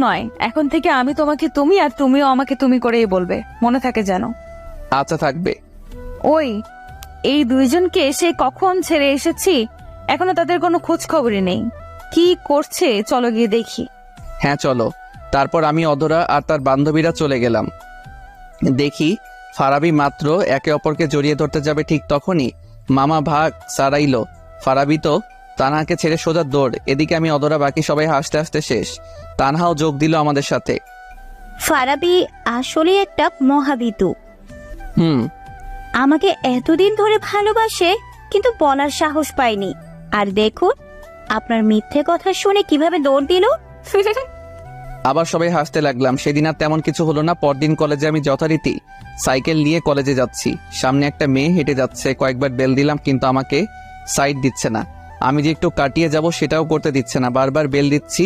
নয়, এখন থেকে আমি তোমাকে তুমি আর তুমিও আমাকে তুমি করেই বলবে, মনে থাকে যেন। আচ্ছা থাকবে। ওই, এই দুইজনকে সে কখন ছেড়ে এসেছি, এখনো তাদের কোনো খোঁজ খবরই নেই। কি করছে চলো গিয়ে দেখি। হ্যাঁ চলো। তারপর আমি, অধরা আর তার বান্ধবীরা চলে গেলাম। দেখি ফারাবি মাত্র একে অপরকে জড়িয়ে ধরতে যাবে, ঠিক তখনই মামা ভাগ সারাইলো। ফারাবি তো তানহাকে ছেড়ে সোজা দৌড়। এদিকে আমি, অধরা, বাকি সবাই হাসতে হাসতে শেষ। তানহাও যোগ দিল আমাদের সাথে। ফারাবি আসলে একটা মহাবিতু। হুম। আমাকে এতদিন ধরে ভালোবাসে, কিন্তু বলার সাহস পাইনি। আর দেখুন, আপনার মিথ্যে কথা শুনে কিভাবে দৌড় দিল। আবার সবাই হাসতে লাগলাম। সেদিন আর তেমন কিছু হলো না। পরদিন কলেজে আমি যথারীতি সাইকেল নিয়ে কলেজে যাচ্ছি। সামনে একটা মেয়ে হেঁটে যাচ্ছে। কয়েকবার বেল দিলাম কিন্তু আমাকে সাইড দিচ্ছে না। আমি যে একটু কাটিয়ে যাব সেটাও করতে দিচ্ছে না, বারবার বেল দিচ্ছি।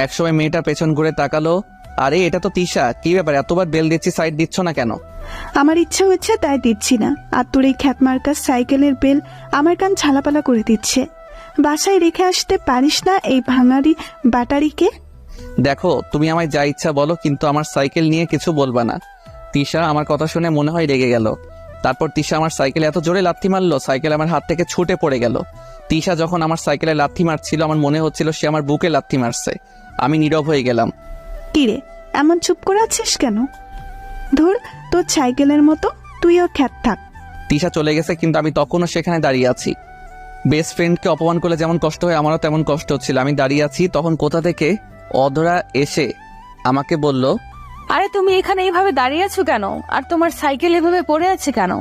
একসময় মেয়েটা পেছন ঘুরে তাকালো, আরে এটা তো তিশা, কি ব্যাপার এতবার বেল দিচ্ছি, সাইড দিচ্ছ না কেন? আমার ইচ্ছা হচ্ছে তাই দিচ্ছি না, আর তোর এই খ্যাতমার্কা সাইকেলের বেল আমার কান ঝালাপালা করে দিচ্ছে। বাসায় রেখে আসতে পারিস না এই ভাঙারি ব্যাটারিকে? দেখো তুমি আমায় যা ইচ্ছা বলো, কিন্তু আমার সাইকেল নিয়ে কিছু বলবা না। তিশা আমার কথা শুনে মনে হয় রেগে গেল। তারপর তিশা আমার সাইকেলে এত জোরে লাথি মারলো, সাইকেল আমার হাত থেকে ছুটে পড়ে গেল। তিশা যখন আমার সাইকেলে লাথি মারছিল, আমার মনে হচ্ছিল সে আমার বুকে লাথি মারছে। আমি নীরব হয়ে গেলাম। কিরে, এমন চুপ করে আছিস কেন? ধুর, তোর সাইকেলের মতো তুইও খ্যাত থাক। তিশা চলে গেছে, কিন্তু আমি তখনও সেখানে দাঁড়িয়ে আছি। বেস্ট ফ্রেন্ডকে অপমান করলে যেমন কষ্ট হয়, আমারও তেমন কষ্ট হচ্ছিল। আমি দাঁড়িয়ে আছি, তখন কোথা থেকে অধরা এসে আমাকে বলল, আরে তুমি এখানে এইভাবে দাঁড়িয়ে আছো কেন, আর তোমার সাইকেল এভাবে পড়ে আছে কেন?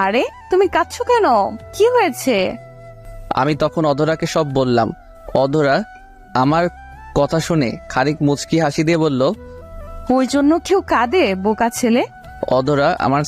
আরে তুমি কাঁদছো কেন, কি হয়েছে? আমি তখন অধরাকে সব বললাম। অধরা আমার কথা শুনে খানিক মুচকি হাসি দিয়ে বলল, ওই জন্য কেউ কাঁদে বোকা ছেলে? অধরা আমার